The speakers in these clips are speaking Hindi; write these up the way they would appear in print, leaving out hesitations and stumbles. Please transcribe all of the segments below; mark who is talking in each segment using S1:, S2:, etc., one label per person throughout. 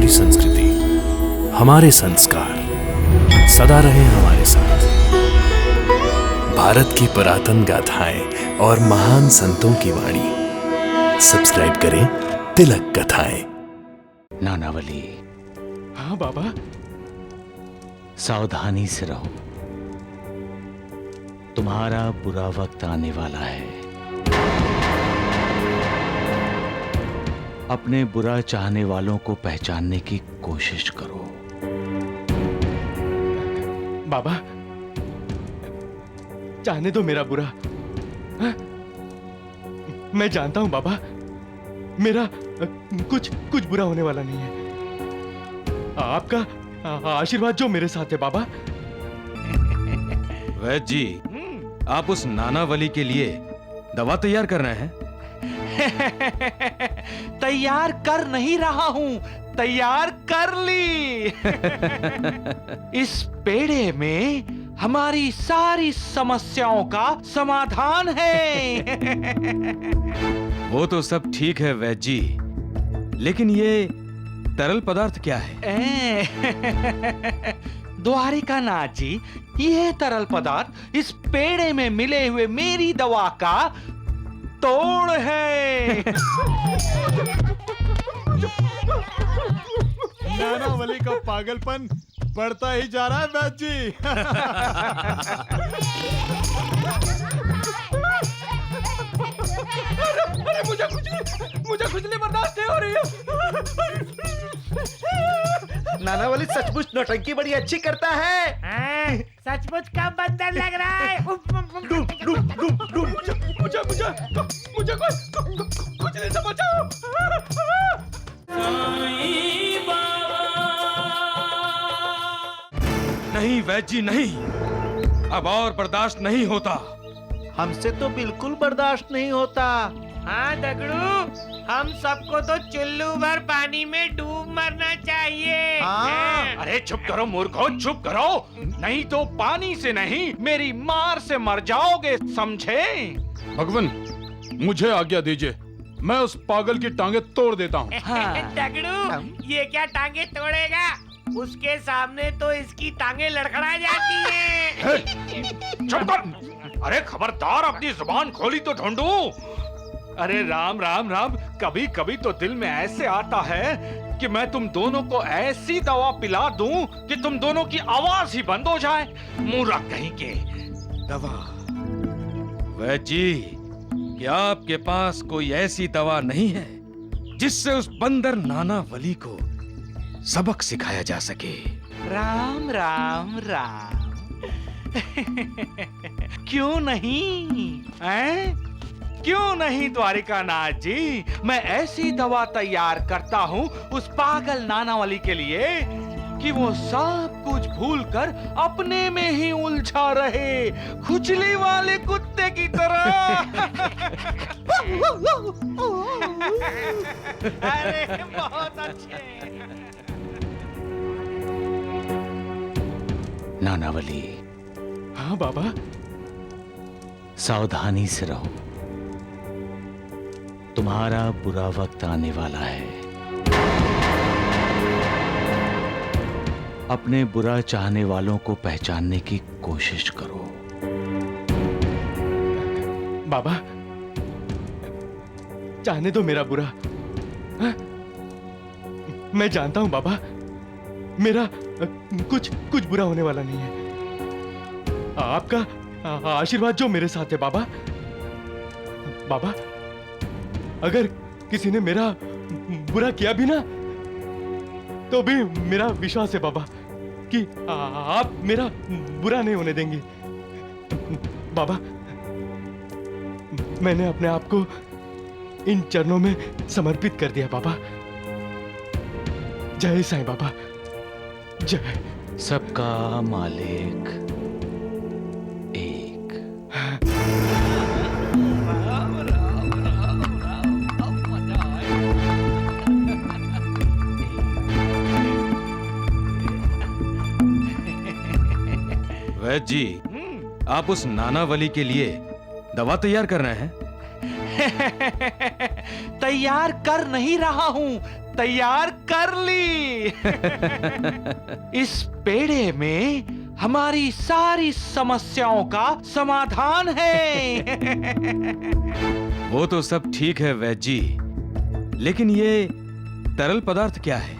S1: हमारी संस्कृति, हमारे संस्कार सदा रहे हमारे साथ। भारत की पुरातन गाथाएं और महान संतों की वाणी। सब्सक्राइब करें तिलक कथाएं।
S2: नानावली,
S3: हाँ बाबा।
S2: सावधानी से रहो, तुम्हारा बुरा वक्त आने वाला है। अपने बुरा चाहने वालों को पहचानने की कोशिश करो।
S3: बाबा, चाहने दो मेरा बुरा। हाँ? मैं जानता हूं बाबा, मेरा कुछ बुरा होने वाला नहीं है। आपका आशीर्वाद जो मेरे साथ है बाबा।
S4: वैद्य जी, आप उस नानावली के लिए दवा तैयार कर रहे हैं?
S2: तैयार कर नहीं रहा हूं, तैयार कर ली। इस पेड़े में हमारी सारी समस्याओं का समाधान है।
S4: वो तो सब ठीक है वैद्य जी, लेकिन ये तरल पदार्थ क्या है?
S2: द्वारिकानाथ जी, यह तरल पदार्थ इस पेड़े में मिले हुए मेरी दवा का तोड़ है।
S5: नानावली का पागलपन बढ़ता ही जा रहा है वैद्य जी।
S3: अरे मुझे खुजली बर्दाश्त नहीं हो रही है।
S6: नानावली सचमुच नौटंकी बड़ी अच्छी करता है।
S7: सचमुच का बंदर लग रहा है।
S3: मुझे खुजली से बचाओ।
S4: नहीं वैद्य जी, नहीं, अब और बर्दाश्त नहीं होता।
S6: हमसे तो बिल्कुल बर्दाश्त नहीं होता।
S7: हाँ दगड़ू, हम सबको तो चुल्लू भर पानी में डूब मरना चाहिए।
S6: हाँ।
S2: अरे चुप करो मूर्खों, चुप करो, नहीं तो पानी से नहीं मेरी मार से मर जाओगे, समझे?
S5: भगवान, मुझे आज्ञा दीजिए, मैं उस पागल की टांगे तोड़ देता हूँ।
S7: दगड़ू, ये क्या टांगे तोड़ेगा? उसके सामने तो इसकी टांगे लड़खड़ा जाती हैं।
S2: चुप कर! अरे खबरदार, अपनी जुबान खोली तो ढूंढू। अरे राम राम राम, कभी कभी तो दिल में ऐसे आता है कि मैं तुम दोनों को ऐसी दवा पिला दूं कि तुम दोनों की आवाज ही बंद हो जाए। मूर्ख कहीं के।
S4: दवा? वैद्य जी, क्या आपके पास कोई ऐसी दवा नहीं है जिससे उस बंदर नानावली को सबक सिखाया जा सके?
S2: राम राम राम। क्यों नहीं, हैं? क्यों नहीं द्वारिकानाथ जी, मैं ऐसी दवा तैयार करता हूँ उस पागल नानावली के लिए कि वो सब कुछ भूलकर अपने में ही उलझा रहे, खुजली वाले कुत्ते की तरह। अरे बहुत अच्छे। नानावली,
S3: हाँ बाबा।
S2: सावधानी से रहो, तुम्हारा बुरा वक्त आने वाला है। अपने बुरा चाहने वालों को पहचानने की कोशिश करो।
S3: बाबा, चाहने दो मेरा बुरा। हाँ? मैं जानता हूं बाबा, मेरा कुछ बुरा होने वाला नहीं है। आपका आशीर्वाद जो मेरे साथ है बाबा। बाबा, अगर किसी ने मेरा बुरा किया भी ना, तो भी मेरा विश्वास है बाबा कि आप मेरा बुरा नहीं होने देंगे। बाबा, मैंने अपने आप को इन चरणों में समर्पित कर दिया बाबा। जय साईं बाबा, जय।
S2: सबका मालिक एक।
S4: वैद्य जी, आप उस नानावली के लिए दवा तैयार कर रहे हैं?
S2: तैयार कर नहीं रहा हूं, तैयार कर ली। इस पेड़े में हमारी सारी समस्याओं का समाधान है।
S4: वो तो सब ठीक है वैद्य जी, लेकिन ये तरल पदार्थ क्या है?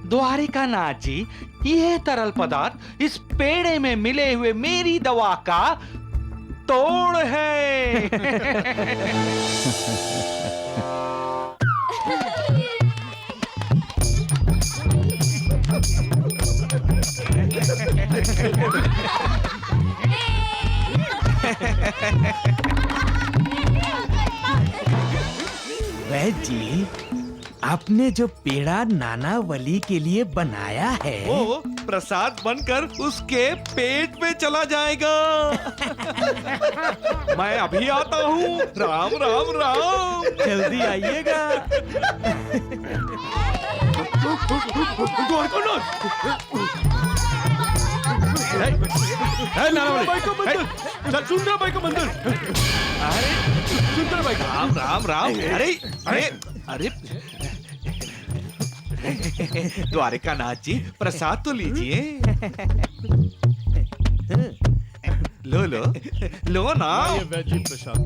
S2: द्वारिकानाथ जी, यह तरल पदार्थ इस पेड़े में मिले हुए मेरी दवा का तोड़ है।
S7: वैद्य जी, आपने जो पेड़ा नानावली के लिए बनाया है
S6: वो प्रसाद बनकर उसके पेट में चला जाएगा। मैं अभी आता हूँ। राम राम राम।
S7: जल्दी आइएगा।
S3: चल सुंदरा बाई का मंदिर।
S6: अरे
S3: सुंदरा बाई का
S6: राम राम राम। अरे अरे अरे द्वारिकानाथ जी, प्रसाद तो लीजिए। लो लो लो ना।
S3: ये वैद्य प्रसाद।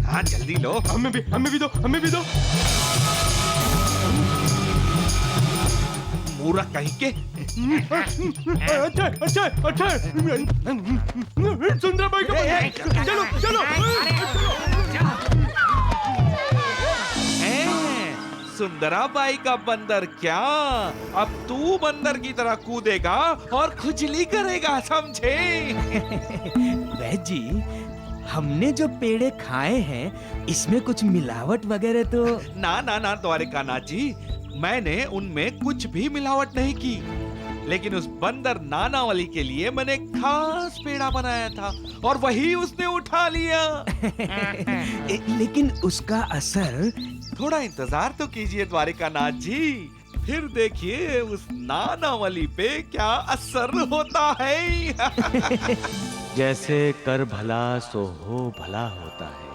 S6: हाँ जल्दी लो।
S3: हमें भी दो, हमें भी दो।
S6: मूर्ख कहीं के।
S3: अच्छा। सुंदरा बाई का मंदिर। चलो।
S6: सुंदराबाई का बंदर क्या? अब तू बंदर की तरह कूदेगा और खुजली करेगा, समझे?
S7: वैद्य जी, हमने जो पेड़े खाए हैं इसमें कुछ मिलावट वगैरह तो?
S6: ना द्वारिकानाथ जी, मैंने उनमें कुछ भी मिलावट नहीं की, लेकिन उस बंदर नानावली के लिए मैंने खास पेड़ा बनाया था और वही उसने उठा लिया।
S7: लेकिन उसका असर?
S6: थोड़ा इंतजार तो कीजिए द्वारिकानाथ जी, फिर देखिए उस नानावली पे क्या असर होता है।
S1: जैसे कर भला सो हो भला होता है,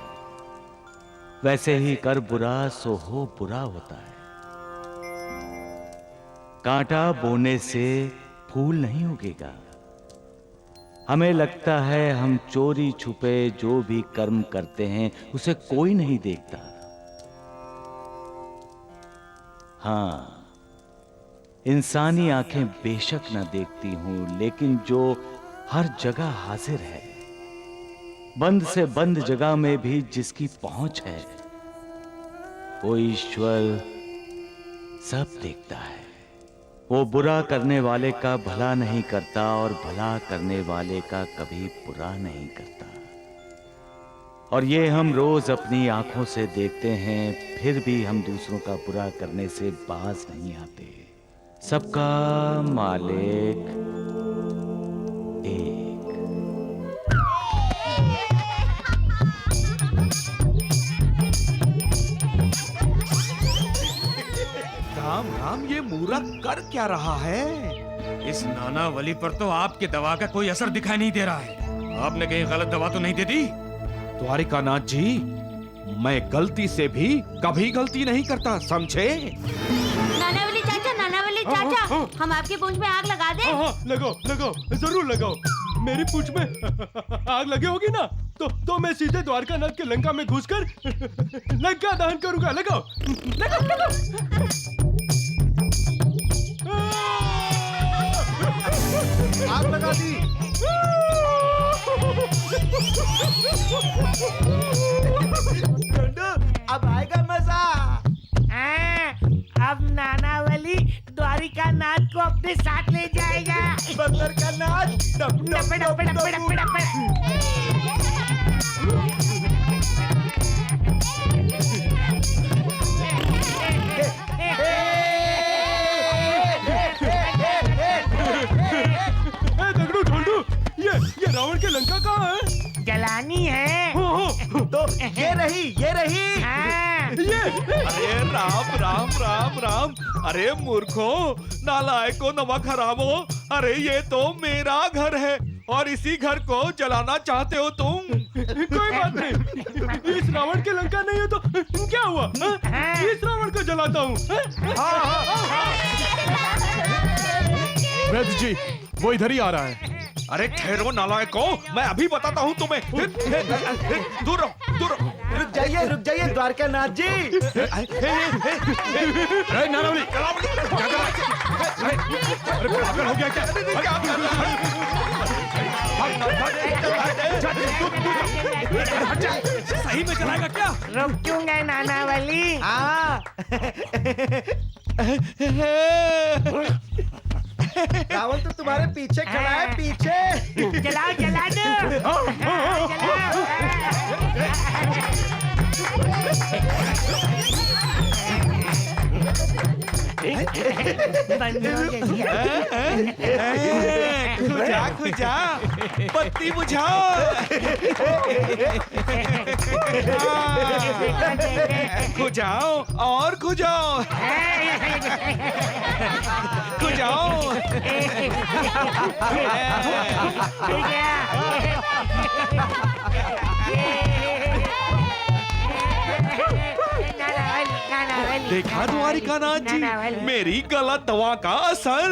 S1: वैसे ही कर बुरा सो हो बुरा होता है। कांटा बोने से फूल नहीं उगेगा। हमें लगता है हम चोरी छुपे जो भी कर्म करते हैं उसे कोई नहीं देखता। हाँ, इंसानी आंखें बेशक न देखती हूं, लेकिन जो हर जगह हाजिर है, बंद से बंद जगह में भी जिसकी पहुंच है, वो ईश्वर सब देखता है। वो बुरा करने वाले का भला नहीं करता और भला करने वाले का कभी बुरा नहीं करता। और ये हम रोज अपनी आंखों से देखते हैं, फिर भी हम दूसरों का बुरा करने से बाज नहीं आते। सबका मालिक एक।
S6: राम राम, ये मूर्ख कर क्या रहा है?
S4: इस नानावली पर तो आपकी दवा का कोई असर दिखाई नहीं दे रहा है। आपने कहीं गलत दवा तो नहीं दे दी?
S6: द्वारिकानाथ जी, मैं गलती से भी कभी गलती नहीं करता, समझे?
S8: नानावली चाचा, हम आपकी पूंछ में आग लगा दें?
S3: हाँ, लगाओ, जरूर लगाओ। मेरी पूंछ में आग लगी होगी ना, तो मैं सीधे द्वारकानाथ के लंका में घुसकर लंका दहन करूंगा। लगाओ।
S6: आग लगा दी। अब आएगा मजा।
S7: अब नानावली द्वारिकानाथ को अपने साथ ले जाएगा।
S6: बंदर का नाच।
S7: डप्पे डप्पे डप्पे डप्पे डप्पे।
S3: दगड़ू ढोंडू, ये रावण के लंका कहाँ है?
S7: जलानी है।
S6: तो ये रही।
S7: हाँ।
S6: अरे राम राम राम राम। अरे मूर्खो, नालायको, नमक हरामो, अरे ये तो मेरा घर है और इसी घर को जलाना चाहते हो तुम।
S3: कोई बात नहीं, इस रावण के लंका नहीं है तो क्या हुआ? इस रावण जलाता हूँ।
S5: वैद्य जी, वो इधर ही आ रहा है।
S6: अरे ठहरो नालायको, मैं अभी बताता हूँ तुम्हें। दूर रहो, दूर रहो।
S9: रुक जाइए द्वारकानाथ जी।
S5: नानावली, क्या कर रहा है? अरे पागल हो गया क्या?
S6: सही में चलाएगा क्या?
S7: रुकूंगा नानावली।
S9: रावण तो तुम्हारे पीछे खड़ा है, पीछे।
S7: चलाओ चला दो।
S6: खुजा खुजा, बत्ती बुझाओ। खुजाओ और खुजाओ, खुजाओ। देखा द्वारिकानाथ जी, मेरी गलत दवा का असर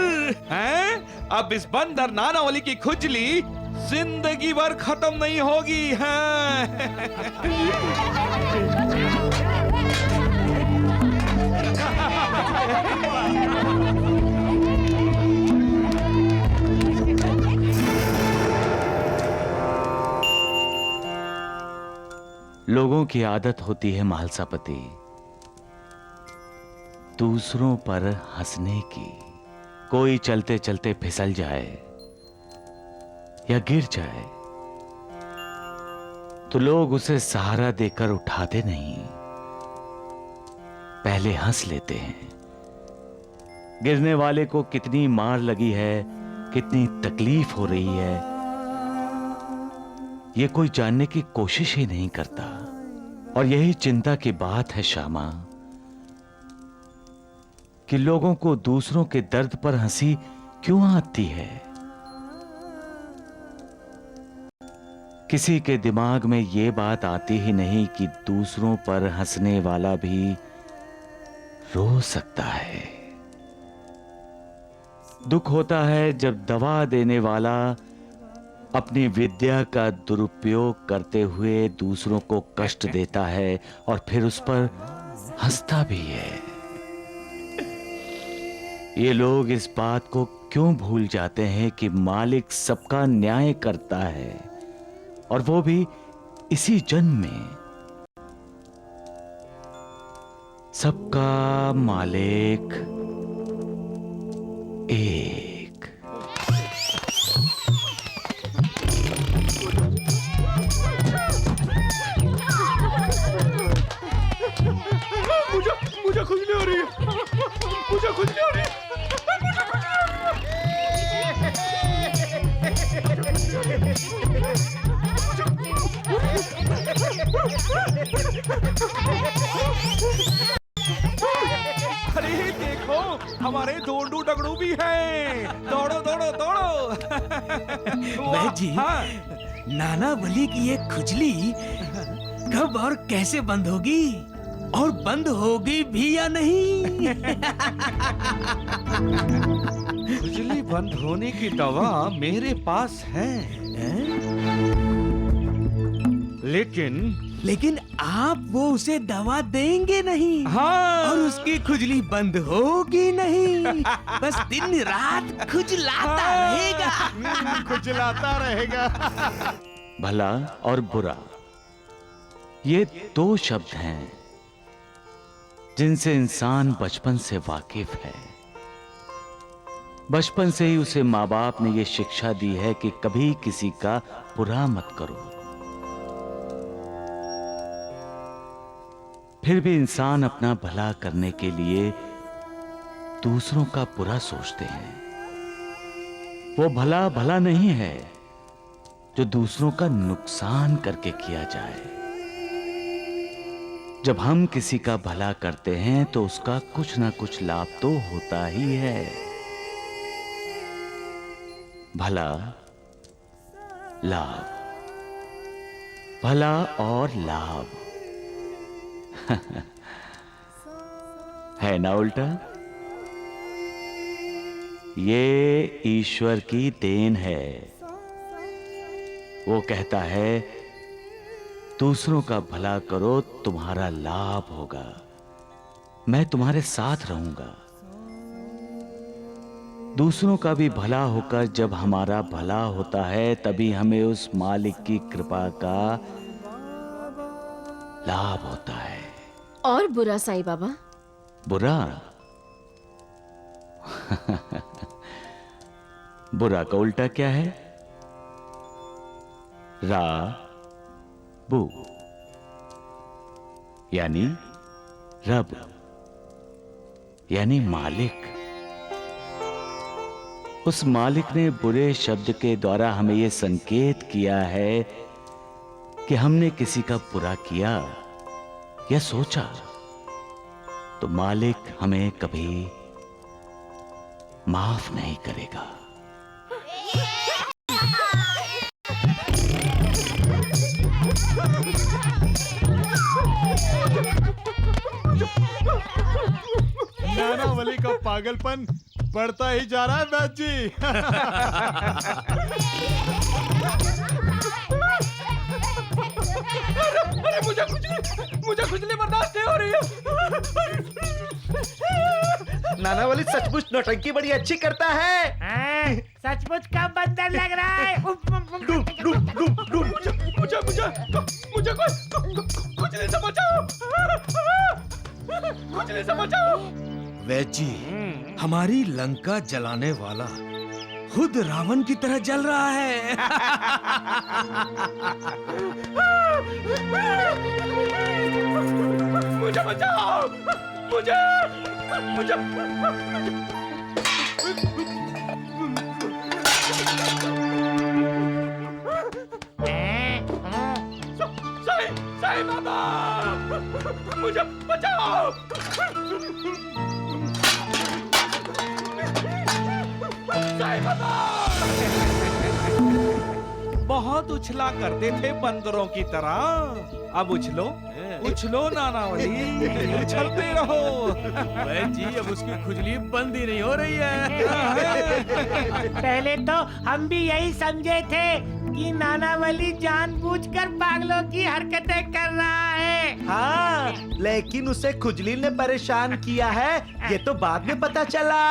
S6: है। अब इस बंदर नानावली की खुजली जिंदगी भर खत्म नहीं होगी है।
S1: लोगों की आदत होती है महालसापति, दूसरों पर हंसने की। कोई चलते चलते फिसल जाए या गिर जाए तो लोग उसे सहारा देकर उठाते नहीं, पहले हंस लेते हैं। गिरने वाले को कितनी मार लगी है, कितनी तकलीफ हो रही है, यह कोई जानने की कोशिश ही नहीं करता। और यही चिंता की बात है श्यामा, कि लोगों को दूसरों के दर्द पर हंसी क्यों आती है। किसी के दिमाग में यह बात आती ही नहीं कि दूसरों पर हंसने वाला भी रो सकता है। दुख होता है जब दवा देने वाला अपनी विद्या का दुरुपयोग करते हुए दूसरों को कष्ट देता है और फिर उस पर हंसता भी है। ये लोग इस बात को क्यों भूल जाते हैं कि मालिक सबका न्याय करता है, और वो भी इसी जन्म में। सबका मालिक एक।
S3: मुझे खुजली हो रही है, मुझे खुजली हो रही है।
S6: अरे देखो, हमारे दोंडू डगड़ू भी हैं। दौड़ो दौड़ो दौड़ो।
S10: वैद्य जी,
S6: हाँ।
S10: नानावली की ये खुजली कब और कैसे बंद होगी, और बंद होगी भी या नहीं?
S6: खुजली बंद होने की दवा मेरे पास है,
S10: लेकिन आप वो उसे दवा देंगे नहीं।
S6: हाँ।
S10: और उसकी खुजली बंद होगी नहीं, बस दिन रात खुजलाता रहेगा।
S3: खुजलाता रहेगा।
S1: भला और बुरा, ये दो शब्द हैं जिनसे इंसान बचपन से वाकिफ है। बचपन से ही उसे माँ बाप ने यह शिक्षा दी है कि कभी किसी का बुरा मत करो। फिर भी इंसान अपना भला करने के लिए दूसरों का बुरा सोचते हैं। वो भला भला नहीं है जो दूसरों का नुकसान करके किया जाए। जब हम किसी का भला करते हैं तो उसका कुछ ना कुछ लाभ तो होता ही है। भला, लाभ, भला और लाभ। है ना उल्टा? ये ईश्वर की देन है। वो कहता है दूसरों का भला करो, तुम्हारा लाभ होगा, मैं तुम्हारे साथ रहूंगा। दूसरों का भी भला होकर जब हमारा भला होता है, तभी हमें उस मालिक की कृपा का लाभ होता है।
S8: और बुरा साईं बाबा?
S1: बुरा? बुरा का उल्टा क्या है? रा बू, यानी रब, यानी मालिक। उस मालिक ने बुरे शब्द के द्वारा हमें यह संकेत किया है कि हमने किसी का बुरा किया या सोचा तो मालिक हमें कभी माफ नहीं करेगा।
S5: नानावली का पागलपन बढ़ता ही जा रहा है वैद्य जी।
S10: अरे मुझे खुजली बर्दाश्त नहीं हो रही है।
S9: नानावली सचमुच नौटंकी बड़ी अच्छी करता है।
S7: सचमुच का बंदर लग रहा है।
S10: मुझे खुजली से बचाओ, खुजली से बचाओ।
S4: वैद्य जी, हमारी लंका जलाने वाला खुद रावण की तरह जल रहा है।
S10: मुझे बचाओ, मुझे। साईं बाबा, मुझे बचाओ। साईं बाबा।
S6: बहुत उछला करते थे बंदरों की तरह, अब उछलो उछलो नानावली, उछलते रहो।
S10: जी, अब उसकी खुजली बंद ही नहीं हो रही है।
S7: पहले तो हम भी यही समझे थे कि नानावली जानबूझकर पागलों की हरकतें कर रहा है।
S9: हाँ, लेकिन उसे खुजली ने परेशान किया है, ये तो बाद में पता चला।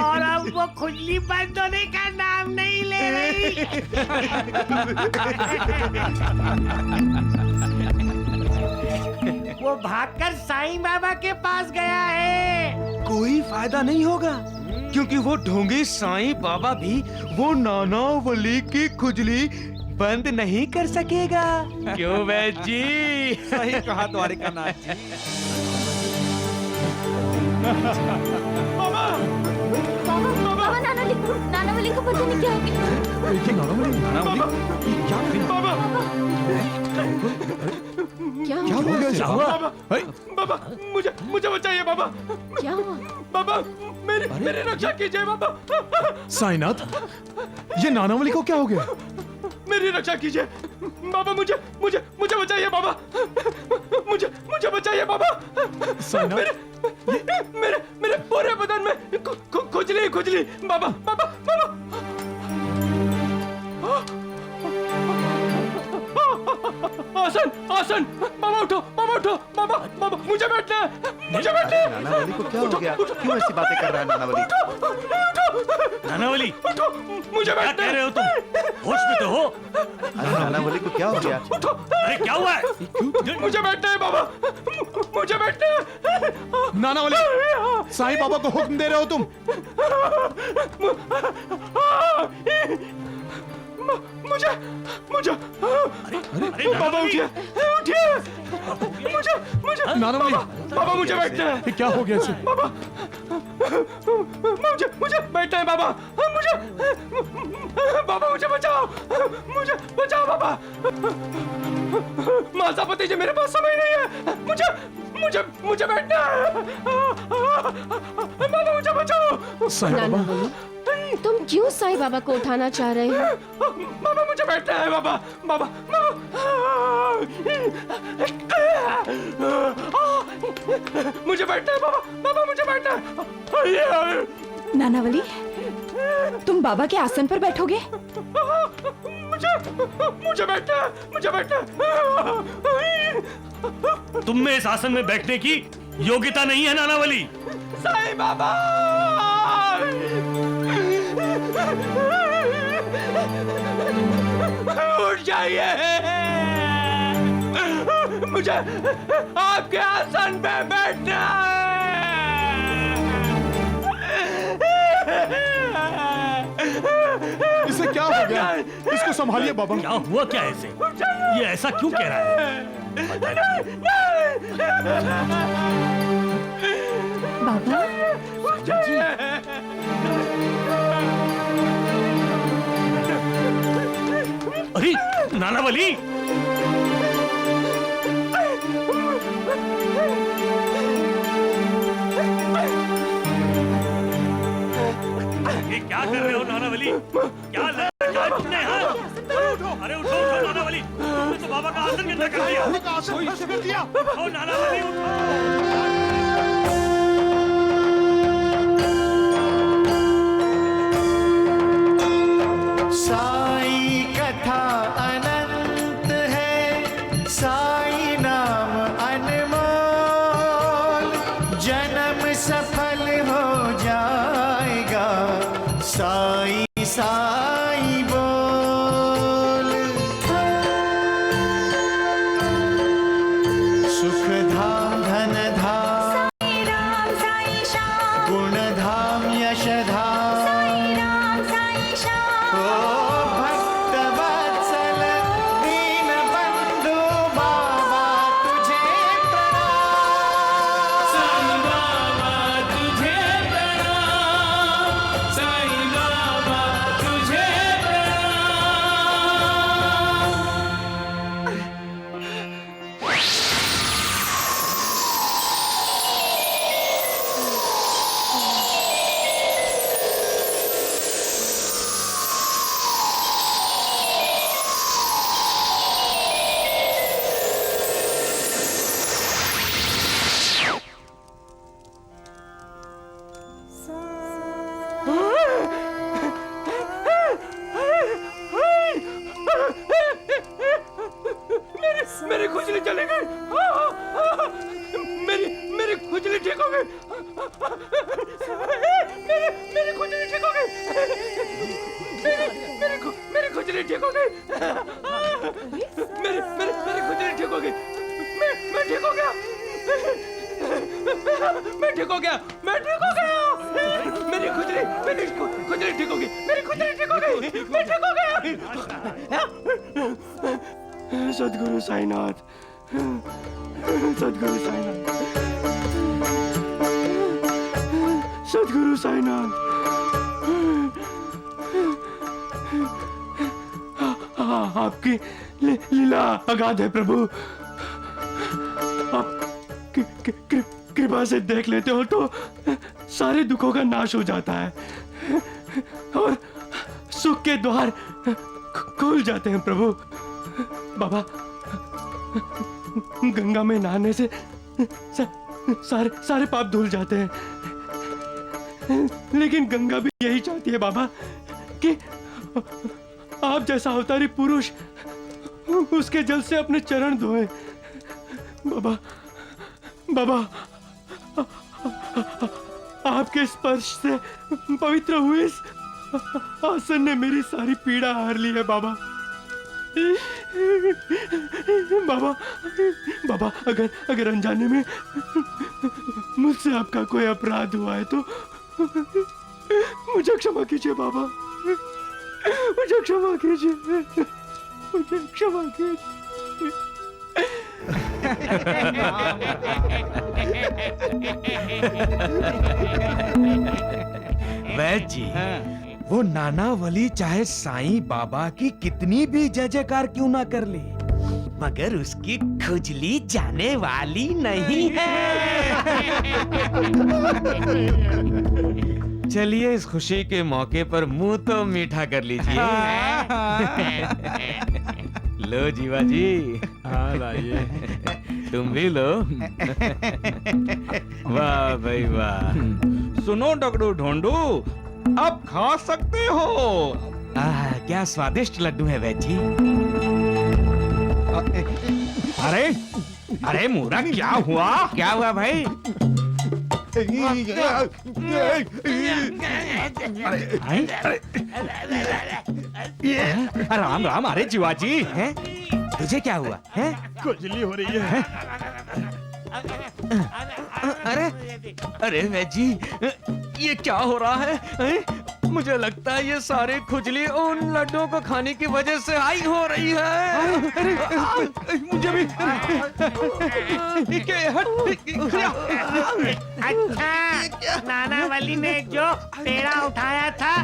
S7: और अब वो खुजली बंद होने का नाम नहीं ले रही। वो भागकर साईं बाबा के पास गया है।
S10: कोई फायदा नहीं होगा, क्योंकि वो ढोंगी साईं बाबा भी वो नानावली की खुजली बंद नहीं कर सकेगा। क्यों वैद्य जी?
S6: सही कहा द्वारिकानाथ जी।
S8: बाबा नानावली को पता नहीं क्या हो गया। क्या
S5: क्या हो गया?
S10: बाबा, मुझे बचाइए बाबा।
S8: क्या हुआ?
S10: बाबा, मेरी रक्षा कीजिए बाबा।
S5: साईनाथ, ये नानावली को क्या हो गया?
S10: मेरी रक्षा कीजिए बाबा। मुझे बचाइए बाबा। मुझे बचाइए बाबा।
S5: साईनाथ,
S10: मेरे पूरे बदन में खुजली बाबा। आसन बाबा, उठो बाबा, मुझे बैठना है।
S9: नानावली को क्या हो गया? क्यों ऐसी बातें कर रहा है नानावली?
S10: नानावली, उठो, मुझे बैठना है। क्या कह रहे हो तुम? होश में तो हो?
S9: अरे नानावली को क्या हो गया?
S10: अरे क्या हुआ है? मुझे बैठना है बाबा, मुझे बैठना है।
S5: नानावली, साईं बाबा को हुक्म दे रहे हो तुम?
S10: मुझे बाबा उठिए। मुझे
S5: नानावली,
S10: बाबा मुझे बैठना है।
S5: ये क्या हो गया इसे?
S10: बाबा, मुझे बैठना है बाबा। मुझे बचाओ, मुझे बचाओ बाबा। मासापति जी, मेरे पास समय नहीं है। मुझे बैठना है। बाबा मुझे बचाओ।
S5: साईं बाबा,
S11: तुम क्यों साईं बाबा को उठाना चाह रहे हो?
S3: बाबा मुझे बैठना है बाबा। बाबा मुझे बैठना है बाबा। बाबा मुझे बैठना है।
S11: नानावली, तुम बाबा के आसन पर बैठोगे?
S3: मुझे बैठना है। मुझे बैठना है।
S10: तुम में इस आसन में बैठने की योग्यता नहीं है नानावली।
S3: साईं बाबा उठ जाइए। मुझे आपके आसन पे बैठना
S5: इसे क्या हो गया? इसको संभालिए बाबा।
S10: क्या हुआ क्या ऐसे? ये ऐसा क्यों कह रहा है?
S11: बाबा
S10: अरे नानावली, ये क्या कर रहे हो नानावली? क्या लगा तुमने? अरे उठो उठो नानावली, तुमने तो बाबा का आसन गिरना कर दिया। उठो नानावली, उठो।
S9: साईं कथा अनंत है, साईं नाम अनमोल, जन्म सफल हो जाएगा, साईं साईं बोल। सुख धाम धन धाम,
S8: साईं राम साईं श्याम,
S9: गुण धाम यश धाम,
S8: साईं राम साईं श्याम।
S9: ओ भक्त वत्सल दीन बंधु बाबा तुझे प्रणाम। साईं बाबा तुझे प्रणाम, साईं बाबा तुझे प्रणाम।
S3: मेरी खुजली चली गई। मेरी खुजली ठीक हो गई। मेरी खुजली ठीक हो गई। मेरी खुजली ठीक हो गई। मेरी खुजली ठीक हो गई। मैं ठीक हो गया। मैं ठीक हो गया। मैं ठीक हो गया। मेरी खुजली ठीक हो गई। मेरी खुजली ठीक हो गई। मैं ठीक हो गया। सद्गुरु साईनाथ, सद्गुरु साईनाथ, सद्गुरु साईनाथ। आपकी लीला अगाध है प्रभु। आप कृपा से देख लेते हो तो सारे दुखों का नाश हो जाता है और सुख के द्वार खुल जाते हैं प्रभु। बाबा, गंगा में नहाने से सारे पाप धुल जाते हैं, लेकिन गंगा भी यही चाहती है बाबा कि आप जैसा अवतारी पुरुष उसके जल से अपने चरण धोएं। बाबा, बाबा, आपके स्पर्श से पवित्र हुए इस आसन ने मेरी सारी पीड़ा हार ली है बाबा। बाबा, बाबा, अगर अनजाने में मुझसे आपका कोई अपराध हुआ है तो मुझे क्षमा कीजिए बाबा। मुझे क्षमा कीजिए। मुझे क्षमा कीजिए।
S10: वैद्य जी, वो नानावली चाहे साईं बाबा की कितनी भी जय जयकार क्यों ना कर ले, मगर उसकी खुजली जाने वाली नहीं है।
S4: चलिए इस खुशी के मौके पर मुंह तो मीठा कर लीजिए। लो जीवा जी।
S5: हाँ लाइए।
S4: तुम भी लो। वाह भाई वाह।
S2: सुनो डगडू ढोंडू, अब खा सकते हो।
S4: क्या स्वादिष्ट लड्डू है वैद जी।
S2: अरे अरे मोरा, क्या हुआ?
S4: क्या हुआ भाई?
S2: राम राम। अरे जीवाजी,
S4: हैं? तुझे क्या हुआ है?
S5: खुजली हो रही है।
S4: अरे अरे वैद जी, ये क्या हो रहा है? मुझे लगता है ये सारी खुजली उन लड्डुओं को खाने की वजह से आई हो रही है।
S2: मुझे भी।
S7: अच्छा, नानावली ने जो पेड़ा उठाया था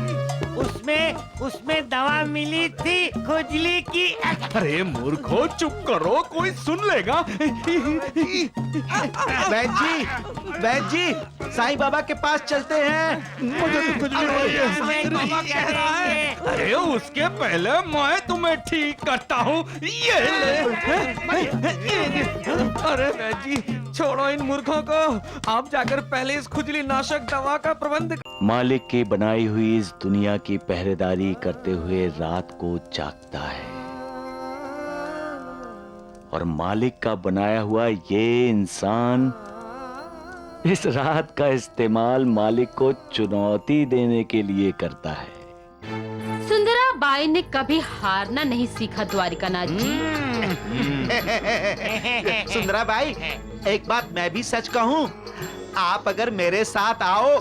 S7: उसमें दवा मिली थी खुजली की।
S2: अरे मूर्खो, चुप करो, कोई सुन लेगा।
S9: वैद जी, साईं बाबा के पास चलते हैं। मुझे तो खुजली हो रही है।
S2: अरे उसके पहले मैं तुम्हें ठीक करता हूँ। ये ले।
S4: अरे वैद जी, छोड़ो इन मूर्खों को। आप जाकर पहले इस खुजली नाशक दवा का प्रबंध।
S1: मालिक की बनाई हुई इस दुनिया की पहरेदारी करते हुए रात को जागता है, और मालिक का बनाया हुआ ये इंसान इस रात का इस्तेमाल मालिक को चुनौती देने के लिए करता है।
S8: सुंदरा बाई ने कभी हारना नहीं सीखा द्वारिकानाथ जी।
S9: सुंदरा बाई, एक बात मैं भी सच कहूँ, आप अगर मेरे साथ आओ,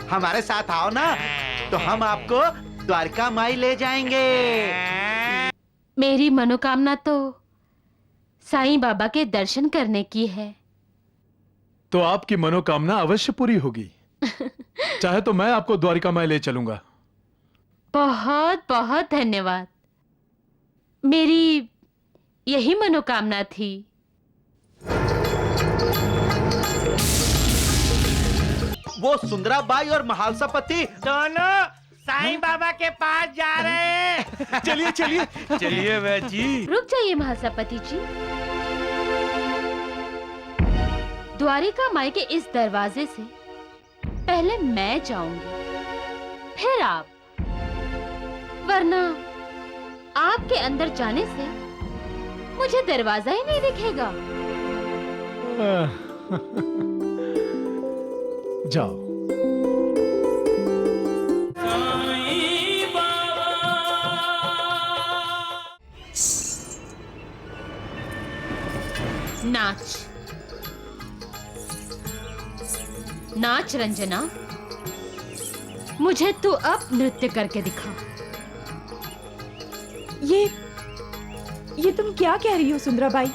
S9: हमारे साथ आओ ना, तो हम आपको द्वारका माई ले जाएंगे।
S8: मेरी मनोकामना तो साईं बाबा के दर्शन करने की है।
S5: तो आपकी मनोकामना अवश्य पूरी होगी। चाहे तो मैं आपको द्वारिका माई ले चलूंगा।
S8: बहुत बहुत धन्यवाद। मेरी यही मनोकामना थी।
S9: वो सुंदरा बाई और महालसापति
S7: दोनों साईं बाबा के पास जा रहे हैं।
S2: चलिए चलिए
S4: चलिए वैद जी।
S8: रुक जाइए महासपति जी। द्वारिका माई के इस दरवाजे से पहले मैं जाऊंगी, फिर आप, वरना आपके अंदर जाने से मुझे दरवाजा ही नहीं दिखेगा।
S5: जाओ।
S8: नाच नाच रंजना, मुझे तू अब नृत्य करके दिखा।
S11: ये तुम क्या कह रही हो सुंदराबाई?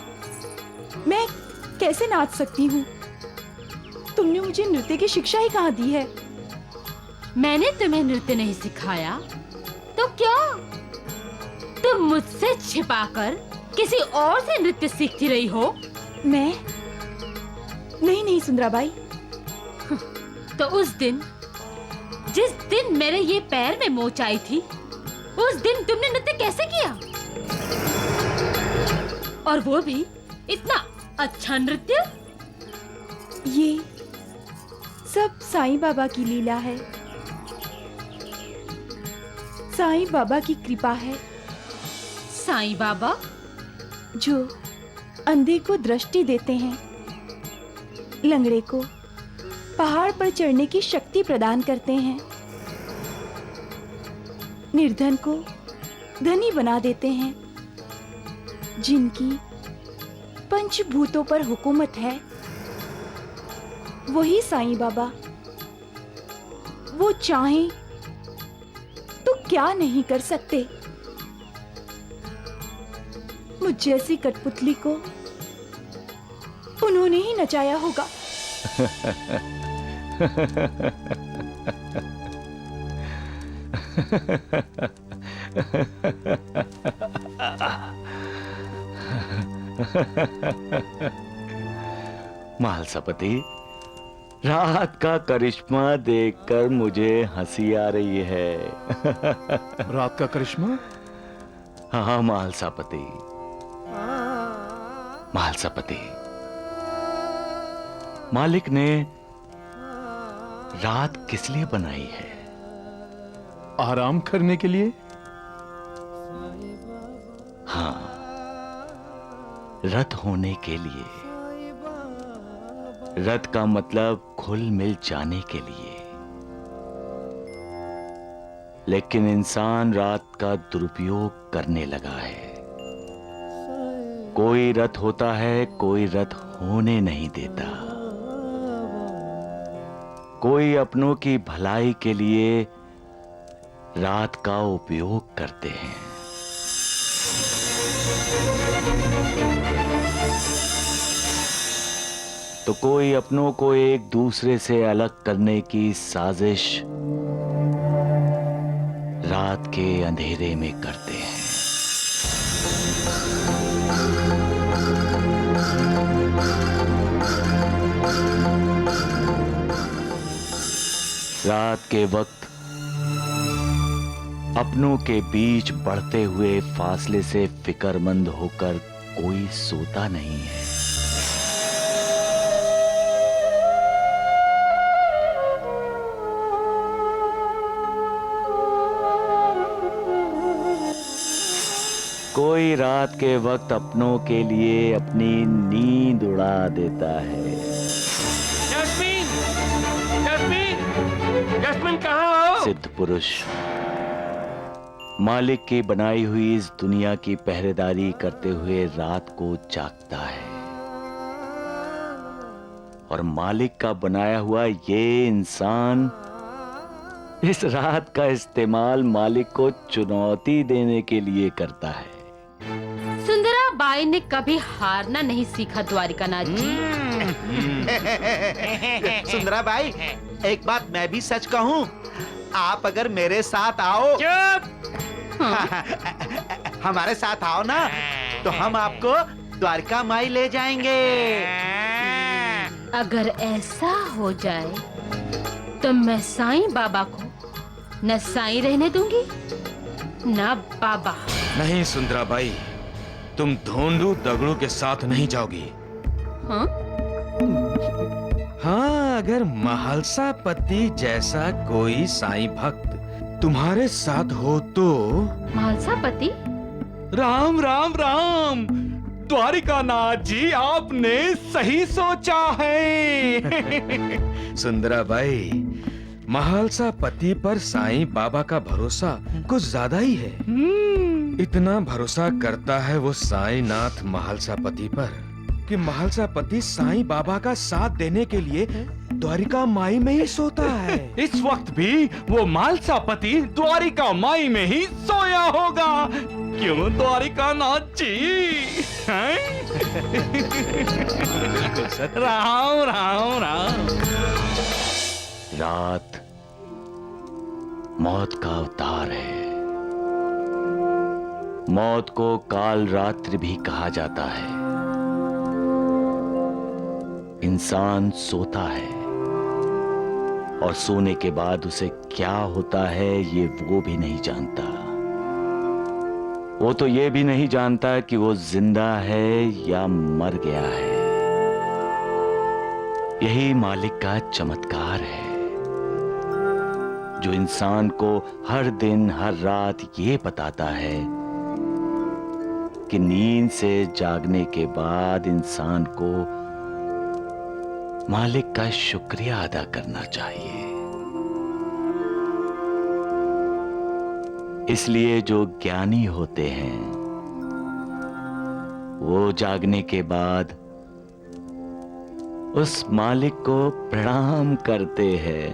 S11: मैं कैसे नाच सकती हूँ? तुमने मुझे नृत्य की शिक्षा ही कहाँ दी है?
S8: मैंने तुम्हें नृत्य नहीं सिखाया तो क्या तुम मुझसे छिपाकर किसी और से नृत्य सीखती रही हो?
S11: मैं नहीं सुंदराबाई।
S8: तो उस दिन, जिस दिन मेरे ये पैर में मोच आई थी, उस दिन तुमने नृत्य कैसे किया? और वो भी इतना अच्छा नृत्य।
S11: ये सब साईं बाबा की लीला है, साईं बाबा की कृपा है।
S8: साईं बाबा
S11: जो अंधे को दृष्टि देते हैं, लंगड़े को पहाड़ पर चढ़ने की शक्ति प्रदान करते हैं, निर्धन को धनी बना देते हैं, जिनकी पंचभूतों पर हुकूमत है, वही साईं बाबा। वो चाहें तो क्या नहीं कर सकते। मुझ जैसी कठपुतली को उन्होंने ही नचाया होगा।
S1: महालसापति, रात का करिश्मा देखकर मुझे हंसी आ रही है।
S5: रात का करिश्मा?
S1: हाँ, मालसापति, मालसापति। मालिक ने रात किस लिए बनाई है?
S5: आराम करने के लिए।
S1: हाँ, रत होने के लिए। रत का मतलब घुल मिल जाने के लिए। लेकिन इंसान रात का दुरुपयोग करने लगा है। कोई रत होता है, कोई रत होने नहीं देता। कोई अपनों की भलाई के लिए रात का उपयोग करते हैं। तो कोई अपनों को एक दूसरे से अलग करने की साजिश रात के अंधेरे में करते हैं। रात के वक्त अपनों के बीच बढ़ते हुए फासले से फिक्रमंद होकर कोई सोता नहीं है। कोई रात के वक्त अपनों के लिए अपनी नींद उड़ा देता है।
S10: जैस्मीन, जैस्मीन, जैस्मीन कहाँ हो?
S1: सिद्ध पुरुष मालिक की बनाई हुई इस दुनिया की पहरेदारी करते हुए रात को जागता है, और मालिक का बनाया हुआ ये इंसान इस रात का इस्तेमाल मालिक को चुनौती देने के लिए करता है।
S8: सुंदरा बाई ने कभी हारना नहीं सीखा द्वारिकानाथ जी।
S9: सुंदरा बाई, एक बात मैं भी सच कहूँ, आप अगर मेरे साथ आओ, हमारे साथ आओ ना, तो हम आपको द्वारका माई ले जाएंगे।
S8: अगर ऐसा हो जाए तो मैं साईं बाबा को न साईं रहने दूंगी न बाबा।
S4: नहीं सुंदराबाई, तुम धोंडू दगड़ू के साथ नहीं जाओगी।
S8: हाँ?
S4: हाँ, अगर महालसा पति जैसा कोई साईं भक्त तुम्हारे साथ हो तो।
S8: महालसा पति?
S2: राम राम राम, द्वारिकानाथ जी, आपने सही सोचा है।
S4: सुंदराबाई, महालसा पति पर साईं बाबा का भरोसा कुछ ज्यादा ही है। इतना भरोसा करता है वो साईं नाथ महालसा पति पर कि महालसा पति साईं बाबा का साथ देने के लिए द्वारिका माई में ही सोता है।
S2: इस वक्त भी वो मालसापति द्वारिका माई में ही सोया होगा, क्यों द्वारिकानाथ जी? राम राम राम।
S1: रात मौत का अवतार है। मौत को काल रात्रि भी कहा जाता है। इंसान सोता है और सोने के बाद उसे क्या होता है ये वो भी नहीं जानता। वो तो ये भी नहीं जानता कि वो जिंदा है या मर गया है। यही मालिक का चमत्कार है, जो इंसान को हर दिन हर रात ये बताता है कि नींद से जागने के बाद इंसान को मालिक का शुक्रिया अदा करना चाहिए। इसलिए जो ज्ञानी होते हैं वो जागने के बाद उस मालिक को प्रणाम करते हैं।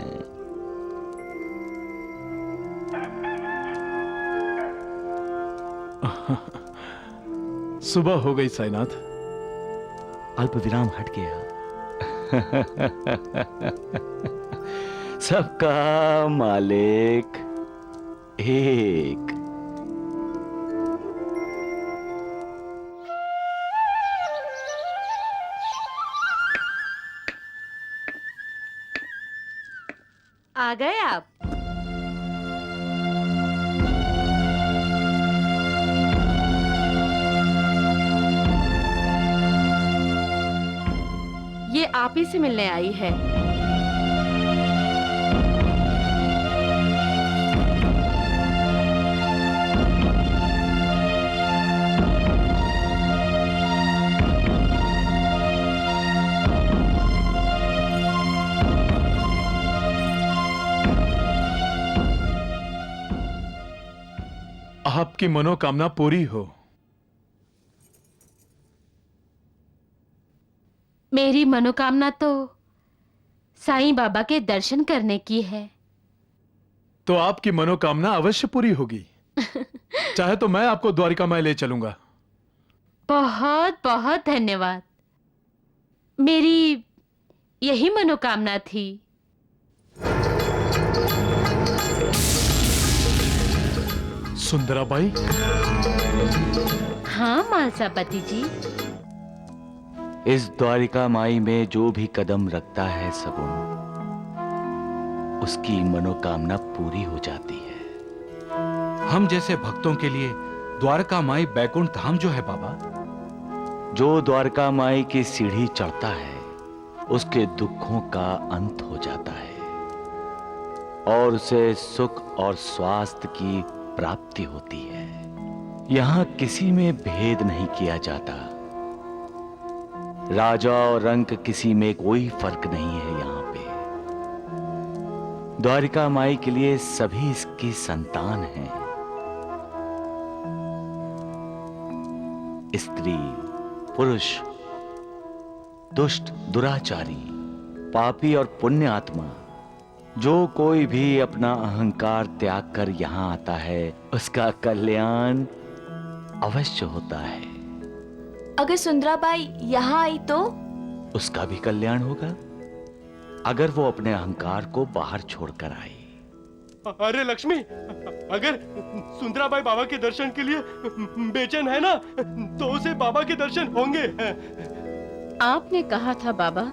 S5: सुबह हो गई साईनाथ।
S1: अल्प विराम हट गया। सबका मालिक एक।
S8: आ गए आप। ये आप ही से मिलने आई है।
S5: आपकी मनोकामना पूरी हो।
S8: मेरी मनोकामना तो साईं बाबा के दर्शन करने की है।
S5: तो आपकी मनोकामना अवश्य पूरी होगी। चाहे तो मैं आपको द्वारिका माई ले चलूंगा।
S8: बहुत बहुत धन्यवाद। मेरी यही मनोकामना थी।
S5: सुंदराबाई।
S8: हाँ मालसापति जी।
S1: इस द्वारिका माई में जो भी कदम रखता है सगुन, उसकी मनोकामना पूरी हो जाती है।
S6: हम जैसे भक्तों के लिए द्वारका माई बैकुंठ धाम जो है बाबा,
S1: जो द्वारका माई की सीढ़ी चढ़ता है उसके दुखों का अंत हो जाता है और उसे सुख और स्वास्थ्य की प्राप्ति होती है। यहां किसी में भेद नहीं किया जाता। राजा और रंक किसी में कोई फर्क नहीं है। यहां पे द्वारिका माई के लिए सभी इसकी संतान हैं। स्त्री, पुरुष, दुष्ट, दुराचारी, पापी और पुण्य आत्मा, जो कोई भी अपना अहंकार त्याग कर यहां आता है उसका कल्याण अवश्य होता है।
S11: अगर सुंदराबाई यहाँ आई तो?
S1: उसका भी कल्याण होगा अगर वो अपने अहंकार को बाहर छोड़कर आई।
S3: अरे लक्ष्मी, अगर सुंदराबाई बाबा के दर्शन के लिए बेचैन है ना, तो उसे बाबा के दर्शन होंगे।
S12: आपने कहा था बाबा,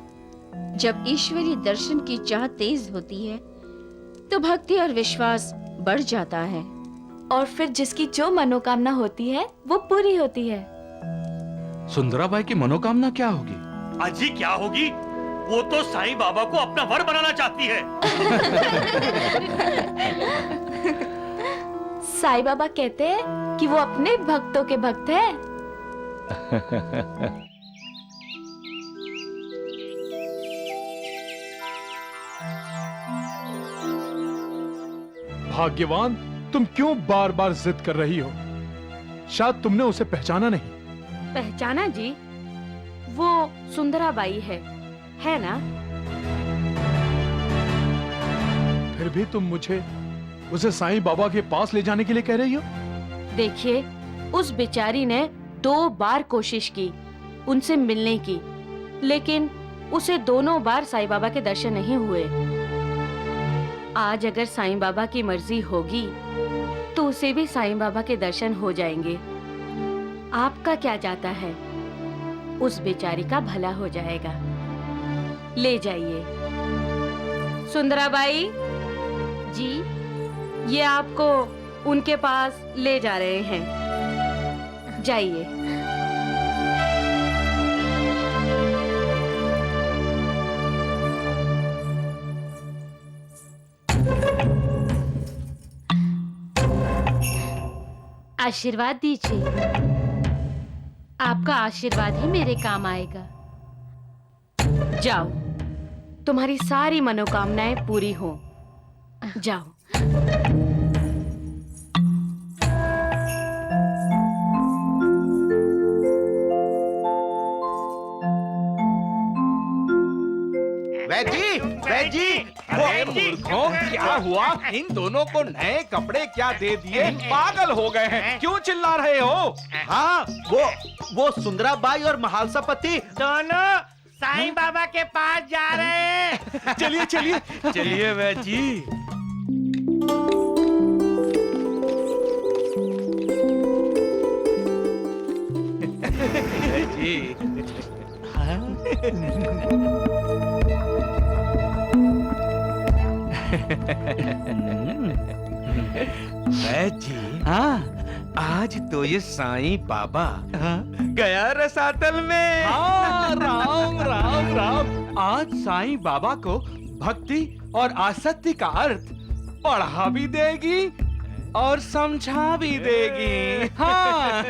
S12: जब ईश्वरीय दर्शन की चाह तेज होती है तो भक्ति और विश्वास बढ़ जाता है,
S11: और फिर जिसकी जो मनोकामना होती है वो पूरी होती है।
S6: सुंदराबाई की मनोकामना क्या होगी?
S10: अजी क्या होगी? वो तो साईं बाबा को अपना वर बनाना चाहती है।
S11: साईं बाबा कहते हैं कि वो अपने भक्तों के भक्त हैं।
S5: भाग्यवान, तुम क्यों बार बार जिद कर रही हो? शायद तुमने उसे पहचाना नहीं।
S12: पहचाना जी? वो सुंदराबाई है ना?
S5: फिर भी तुम मुझे उसे साईं बाबा के पास ले जाने के लिए कह रही हो?
S12: देखिए, उस बेचारी ने 2 बार कोशिश की उनसे मिलने की, लेकिन उसे दोनों बार साईं बाबा के दर्शन नहीं हुए। आज अगर साईं बाबा की मर्जी होगी तो उसे भी साईं बाबा के दर्शन हो जाएंगे। आपका क्या जाता है? उस बेचारी का भला हो जाएगा। ले जाइए। सुंदराबाई जी, ये आपको उनके पास ले जा रहे हैं। जाइए।
S8: आशीर्वाद दीजिए। आपका आशीर्वाद ही मेरे काम आएगा।
S12: जाओ, तुम्हारी सारी मनोकामनाएं पूरी हो। जाओ।
S9: जी,
S6: अरे मूर्खों, क्या हुआ? इन दोनों को नए कपड़े क्या दे दिए? पागल हो गए हैं। क्यों चिल्ला रहे हो?
S9: हाँ, वो सुंदराबाई और महालसापति
S7: दोनों साईं बाबा के पास जा रहे हैं।
S6: चलिए चलिए
S4: चलिए वैद्य जी। वैद्य जी,
S2: हाँ
S4: आज तो ये साईं बाबा गया रसातल में।
S2: हाँ, राम राम राम। आज साईं बाबा को भक्ति और आसक्ति का अर्थ पढ़ा भी देगी और समझा भी देगी। हाँ,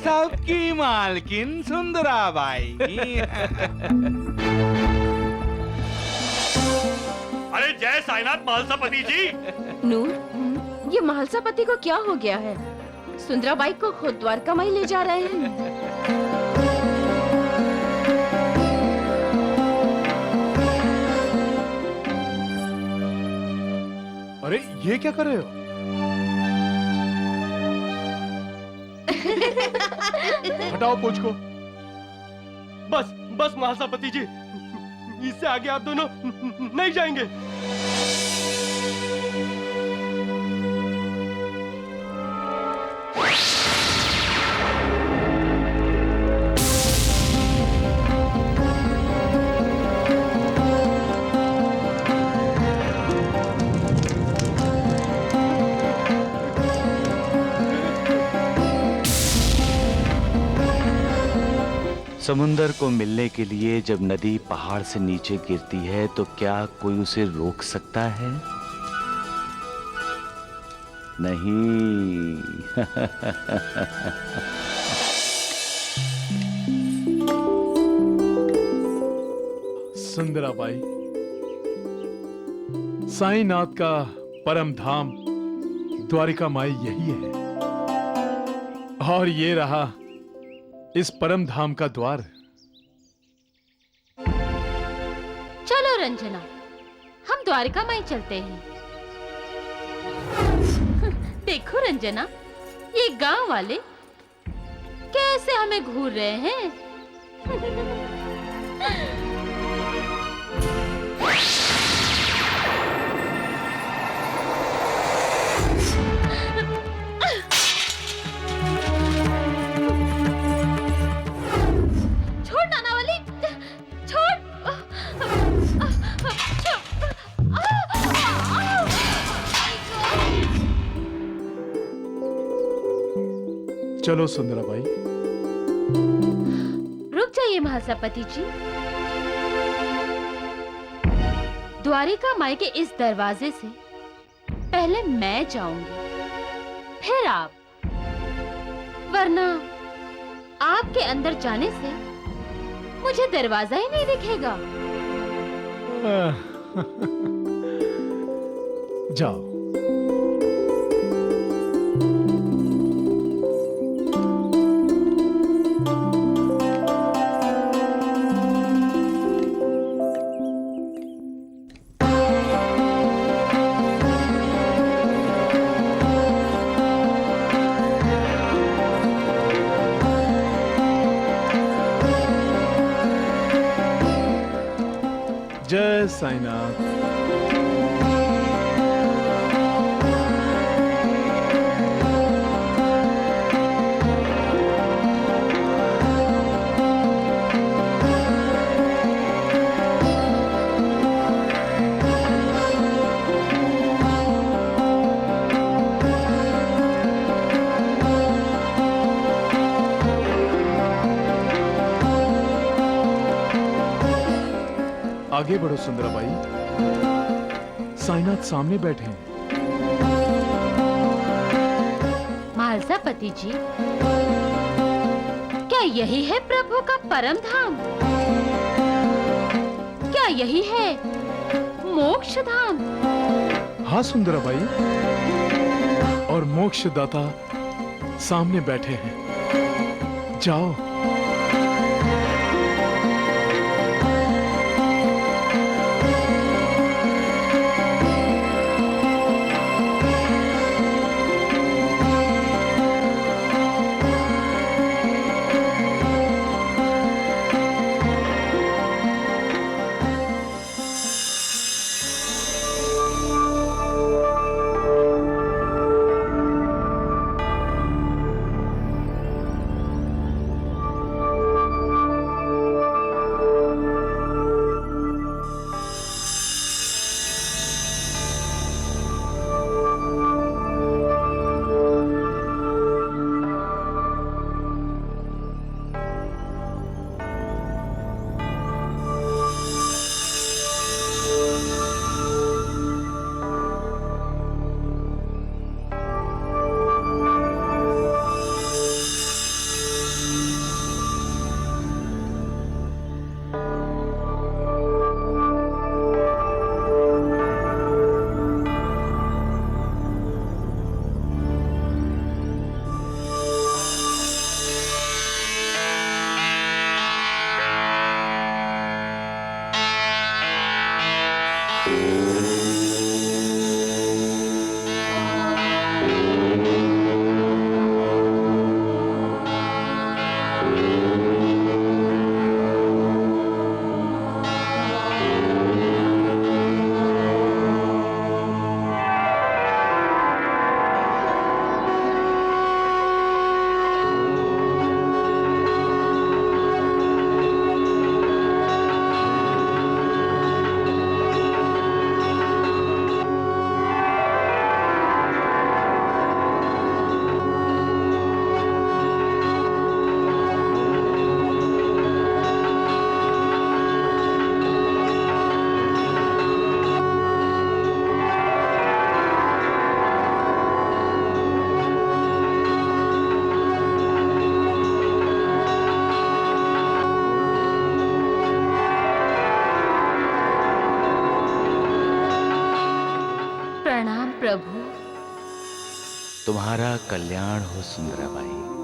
S2: सबकी मालकिन सुंदराबाई।
S10: अरे जय साईनाथ मालसापति जी।
S12: नूर, ये महालसापति को क्या हो गया है? सुंदराबाई को खुद द्वारका माई ले जा रहे हैं।
S5: अरे ये क्या कर रहे हो? हटाओ पूछ को।
S3: बस बस महासापति जी, इससे आगे आप दोनों नहीं जाएंगे।
S1: समुंदर को मिलने के लिए जब नदी पहाड़ से नीचे गिरती है तो क्या कोई उसे रोक सकता है? नहीं।
S5: सुंदराबाई, साईनाथ का परम धाम द्वारिका माई यही है, और ये रहा इस परम धाम का द्वार।
S8: चलो रंजना, हम द्वारिका माई चलते हैं। देखो रंजना, ये गांव वाले कैसे हमें घूर रहे हैं। छोड़ नानावली, छोड़।
S5: चलो सुंदराबाई।
S8: रुक जाइए महासपति जी। द्वारिका माई के इस दरवाजे से पहले मैं जाऊंगी, फिर आप, वरना आपके अंदर जाने से मुझे दरवाजा ही नहीं दिखेगा।
S5: जाओ। जय साईनाथ। आगे बढ़ो सुंदराबाई, साईनाथ सामने बैठे हैं।
S8: महालसापति जी, क्या यही है प्रभु का परम धाम? क्या यही है मोक्ष धाम?
S5: हाँ सुंदराबाई, और मोक्षदाता सामने बैठे हैं। जाओ।
S8: प्रभु।
S1: तुम्हारा कल्याण हो सुंदराबाई।